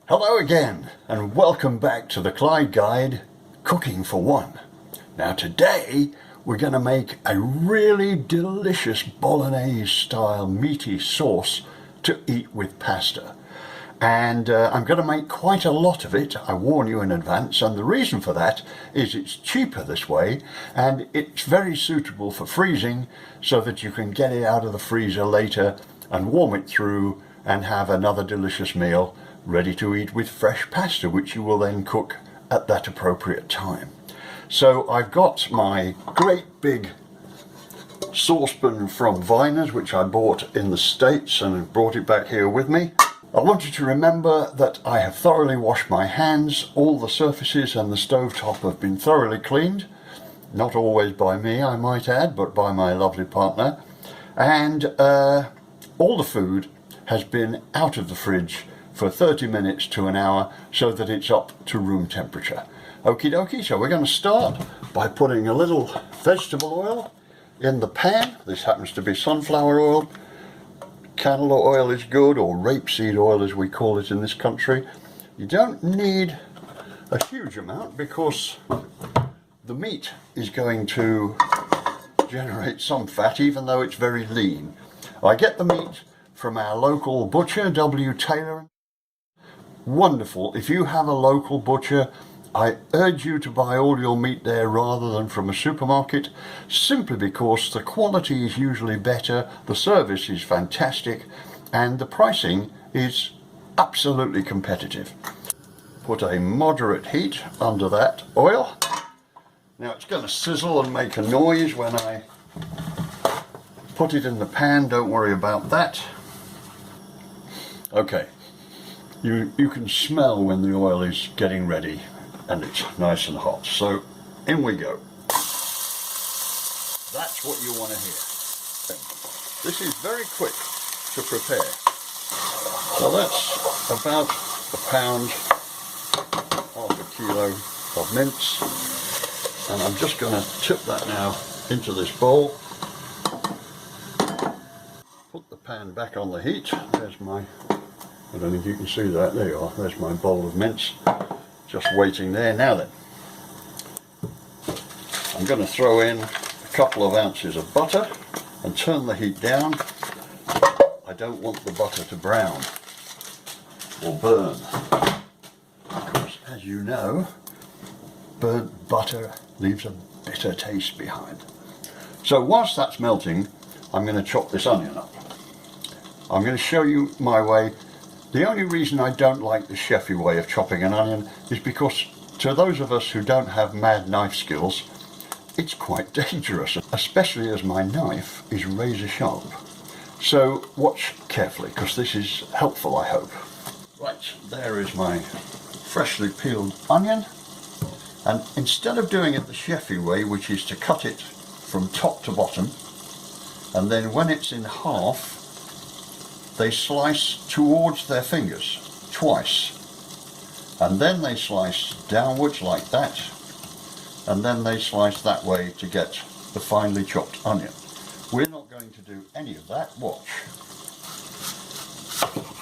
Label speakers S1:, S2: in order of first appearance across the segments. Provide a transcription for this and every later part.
S1: Hello again, and welcome back to the Clyde Guide, Cooking for One. Now today we're going to make a really delicious Bolognese style meaty sauce to eat with pasta. And I'm going to make quite a lot of it, I warn you in advance, and the reason for that is it's cheaper this way and it's very suitable for freezing so that you can get it out of the freezer later and warm it through and have another delicious meal ready to eat with fresh pasta, which you will then cook at that appropriate time. So I've got my great big saucepan from Viners, which I bought in the States and brought it back here with me. I want you to remember that I have thoroughly washed my hands. All the surfaces and the stovetop have been thoroughly cleaned. Not always by me, I might add, but by my lovely partner. And all the food has been out of the fridge for 30 minutes to an hour so that it's up to room temperature. Okie dokie, so we're going to start by putting a little vegetable oil in the pan. This happens to be sunflower oil. Canola oil is good, or rapeseed oil as we call it in this country. You don't need a huge amount because the meat is going to generate some fat even though it's very lean. I get the meat from our local butcher, W. Taylor. Wonderful. If you have a local butcher, I urge you to buy all your meat there rather than from a supermarket, simply because the quality is usually better, the service is fantastic, and the pricing is absolutely competitive. Put a moderate heat under that oil. Now it's going to sizzle and make a noise when I put it in the pan, don't worry about that. Okay. You can smell when the oil is getting ready and it's nice and hot. So in we go. That's what you want to hear. This is very quick to prepare. So that's about a pound, half a kilo of mince. And I'm just going to tip that now into this bowl. Put the pan back on the heat. There's my... I don't think you can see that. There you are. There's my bowl of mince. Just waiting there. Now then, I'm going to throw in a couple of ounces of butter and turn the heat down. I don't want the butter to brown or burn. Because, as you know, burnt butter leaves a bitter taste behind. So whilst that's melting, I'm going to chop this onion up. I'm going to show you my way. The only reason I don't like the chefy way of chopping an onion is because to those of us who don't have mad knife skills, it's quite dangerous, especially as my knife is razor sharp. So watch carefully, because this is helpful, I hope. Right, there is my freshly peeled onion, and instead of doing it the chefy way, which is to cut it from top to bottom, and then when it's in half, they slice towards their fingers twice, and then they slice downwards like that, and then they slice that way to get the finely chopped onion. We're not going to do any of that. Watch.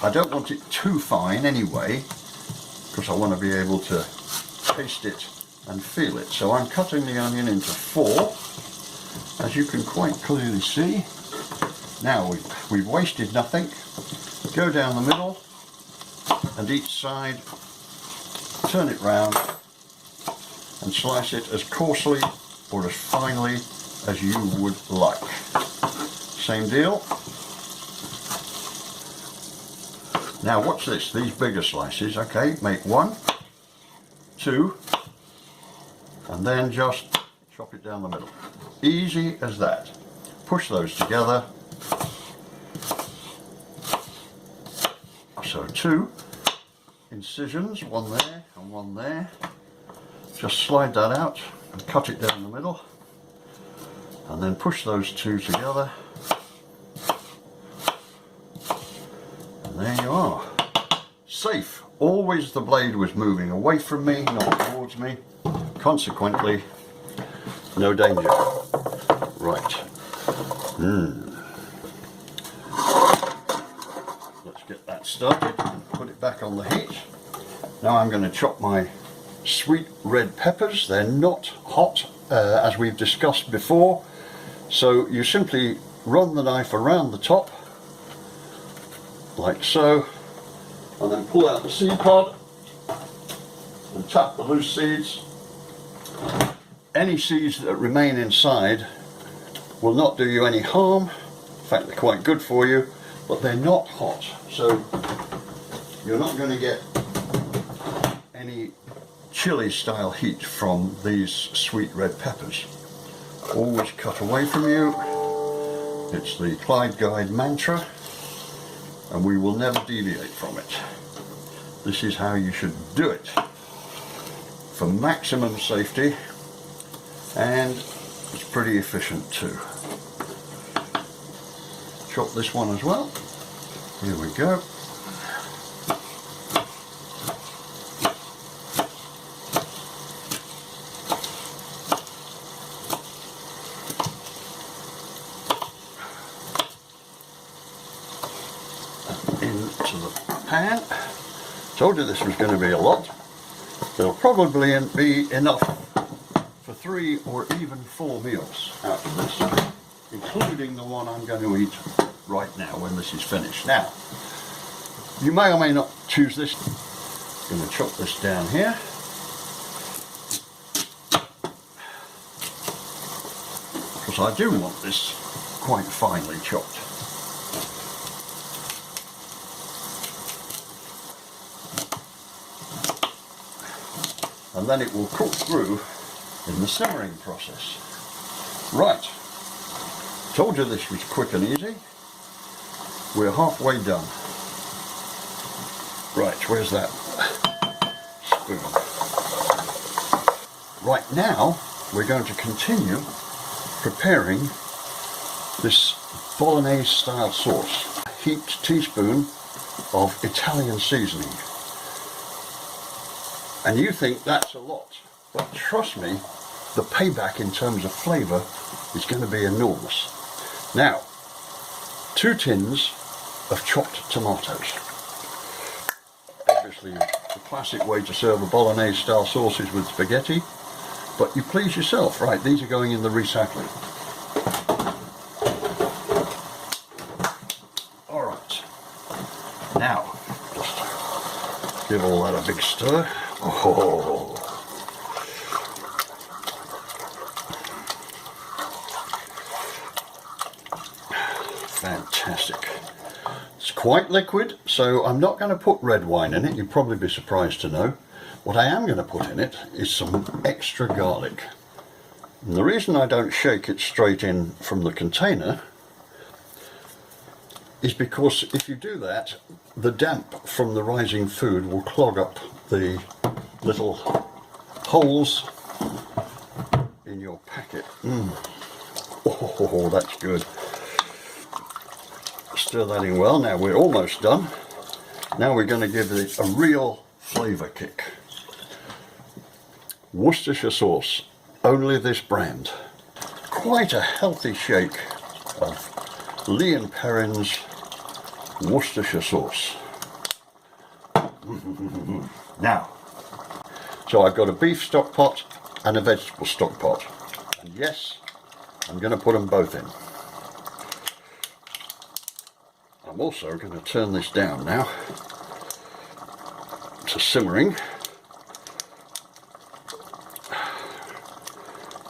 S1: I don't want it too fine anyway, because I want to be able to taste it and feel it. So I'm cutting the onion into 4, as you can quite clearly see. Now we've wasted nothing. Go down the middle and each side, turn it round and slice it as coarsely or as finely as you would like. Same deal. Now watch this, these bigger slices, okay, make 1, 2, and then just chop it down the middle. Easy as that. Push those together. So 2 incisions, one there and one there. Just slide that out and cut it down the middle, and then push those 2 together, and there you are. Safe. Always the blade was moving away from me, not towards me. Consequently, no danger. Right. Let's get that started. Put it back on the heat. Now I'm going to chop my sweet red peppers. They're not hot, as we've discussed before, so you simply run the knife around the top like so, and then pull out the seed pod and tap the loose seeds. Any seeds that remain inside will not do you any harm. In fact, they're quite good for you, but they're not hot, so you're not going to get any chili style heat from these sweet red peppers. Always cut away from you. It's the Clyde Guide mantra, and we will never deviate from it. This is how you should do it for maximum safety, and it's pretty efficient too. Chop this one as well. Here we go. Into the pan. Told you this was going to be a lot. There'll probably be enough for 3 or even 4 meals out of this, including the one I'm going to eat right now when this is finished. Now, you may or may not choose this. I'm going to chop this down here. Because I do want this quite finely chopped. And then it will cook through in the simmering process. Right, told you this was quick and easy. We're halfway done. Right, where's that spoon? Right now, we're going to continue preparing this Bolognese Style Sauce. A heaped teaspoon of Italian seasoning. And you think that's a lot, but trust me, the payback in terms of flavour is going to be enormous. Now, 2 tins of chopped tomatoes. Obviously, the classic way to serve a Bolognese style sauce is with spaghetti, but you please yourself. Right, these are going in the recycling. Alright, now, just give all that a big stir. Oh. Fantastic. It's quite liquid, so I'm not going to put red wine in it. You'd probably be surprised to know. What I am going to put in it is some extra garlic. And the reason I don't shake it straight in from the container is because if you do that, the damp from the rising food will clog up the little holes in your packet. Oh, that's good. Stir that in well. Now we're almost done. Now we're going to give it a real flavour kick. Worcestershire sauce, only this brand. Quite a healthy shake of Lee and Perrins Worcestershire sauce. Now, so I've got a beef stock pot and a vegetable stock pot, and yes, I'm going to put them both in. I'm also going to turn this down now to simmering,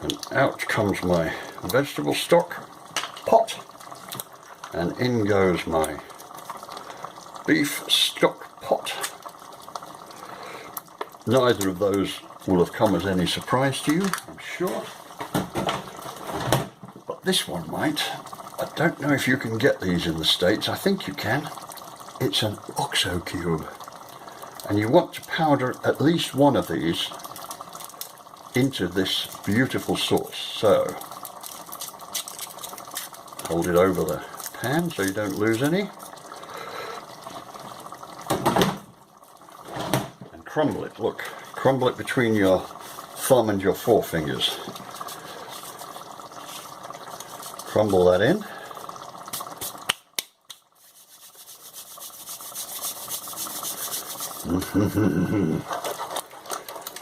S1: and out comes my vegetable stock pot, and in goes my beef stock pot. Neither of those will have come as any surprise to you, I'm sure, but this one might. I don't know if you can get these in the States. I think you can. It's an OXO cube, and you want to powder at least one of these into this beautiful sauce. So hold it over the pan so you don't lose any, and crumble it. Look, crumble it between your thumb and your forefingers. Crumble that in.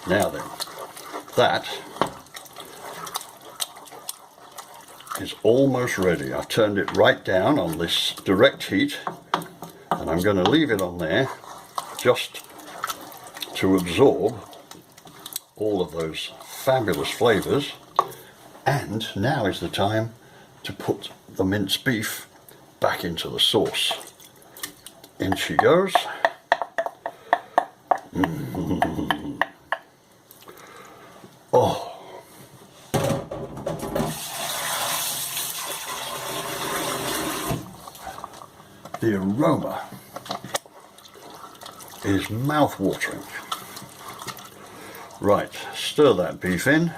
S1: Now then, that is almost ready. I've turned it right down on this direct heat, and I'm going to leave it on there just to absorb all of those fabulous flavours. And now is the time to put the minced beef back into the sauce. In she goes. Oh, the aroma is mouth-watering. Right, stir that beef in,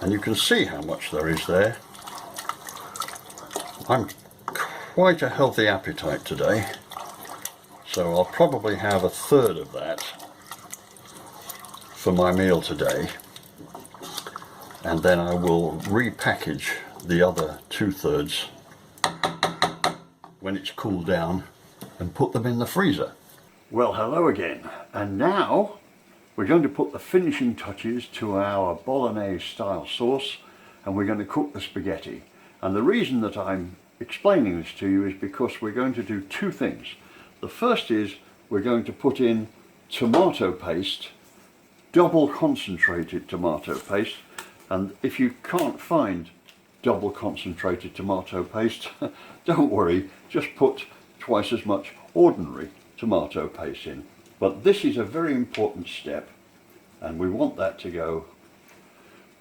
S1: and you can see how much there is there. I'm quite a healthy appetite today, so I'll probably have a third of that for my meal today, and then I will repackage the other 2/3 when it's cooled down and put them in the freezer. Well, hello again, and now we're going to put the finishing touches to our Bolognese style sauce, and we're going to cook the spaghetti. And the reason that I'm explaining this to you is because we're going to do two things. The first is we're going to put in tomato paste, double concentrated tomato paste, and if you can't find double concentrated tomato paste, don't worry, just put twice as much ordinary tomato paste in. But this is a very important step, and we want that to go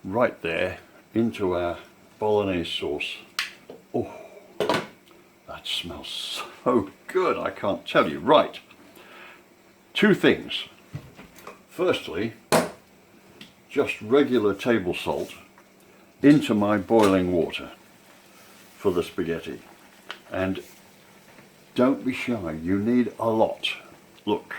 S1: right there into our Bolognese sauce. Oh, that smells so good, I can't tell you. Right, two things. Firstly, just regular table salt into my boiling water for the spaghetti. And don't be shy, you need a lot. Look.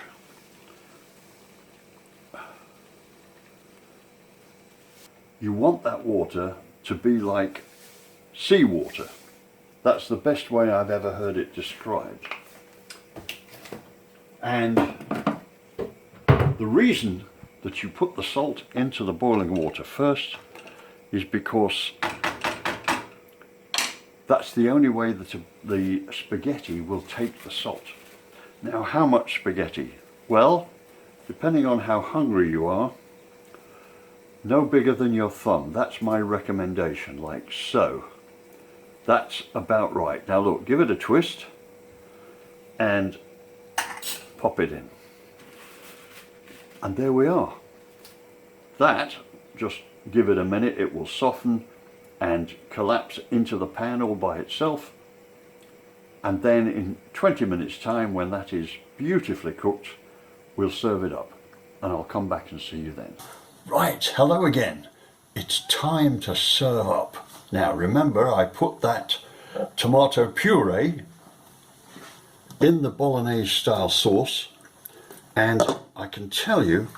S1: You want that water to be like seawater. That's the best way I've ever heard it described. And the reason that you put the salt into the boiling water first is because that's the only way that the spaghetti will take the salt. Now, how much spaghetti? Well, depending on how hungry you are, no bigger than your thumb. That's my recommendation, like so. That's about right. Now look, give it a twist and pop it in. And there we are. That, just give it a minute, it will soften and collapse into the pan all by itself. And then in 20 minutes time, when that is beautifully cooked, we'll serve it up. And I'll come back and see you then. Right, hello again. It's time to serve up. Now remember, I put that tomato puree in the Bolognese style sauce, and I can tell you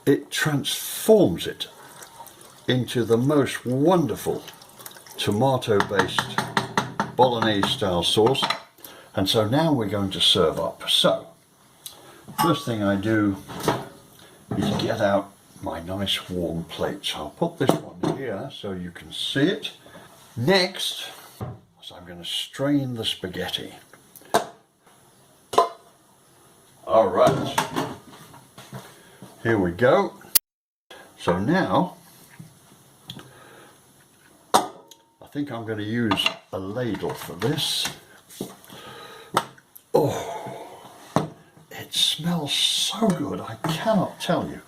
S1: it transforms it into the most wonderful tomato based Bolognese style sauce. And so now we're going to serve up. So first thing I do is get out my nice warm plates. I'll put this one here so you can see it. Next, so I'm going to strain the spaghetti. All right, here we go. So now I think I'm going to use a ladle for this. Oh, it smells so good, I cannot tell you.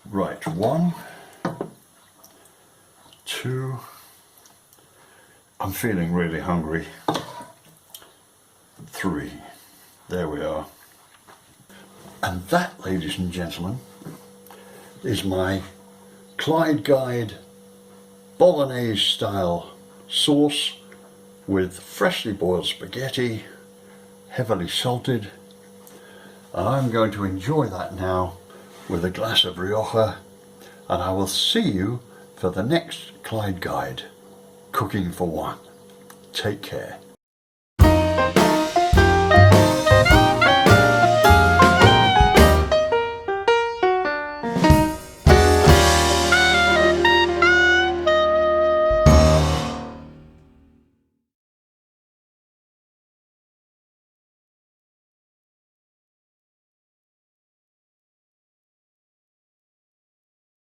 S1: Right, 1, 2, I'm feeling really hungry. 3, there we are. And that, ladies and gentlemen, is my Clyde Guide Bolognese style sauce with freshly boiled spaghetti, heavily salted. And I'm going to enjoy that now with a glass of Rioja, and I will see you for the next Clyde Guide, Cooking for One. Take care.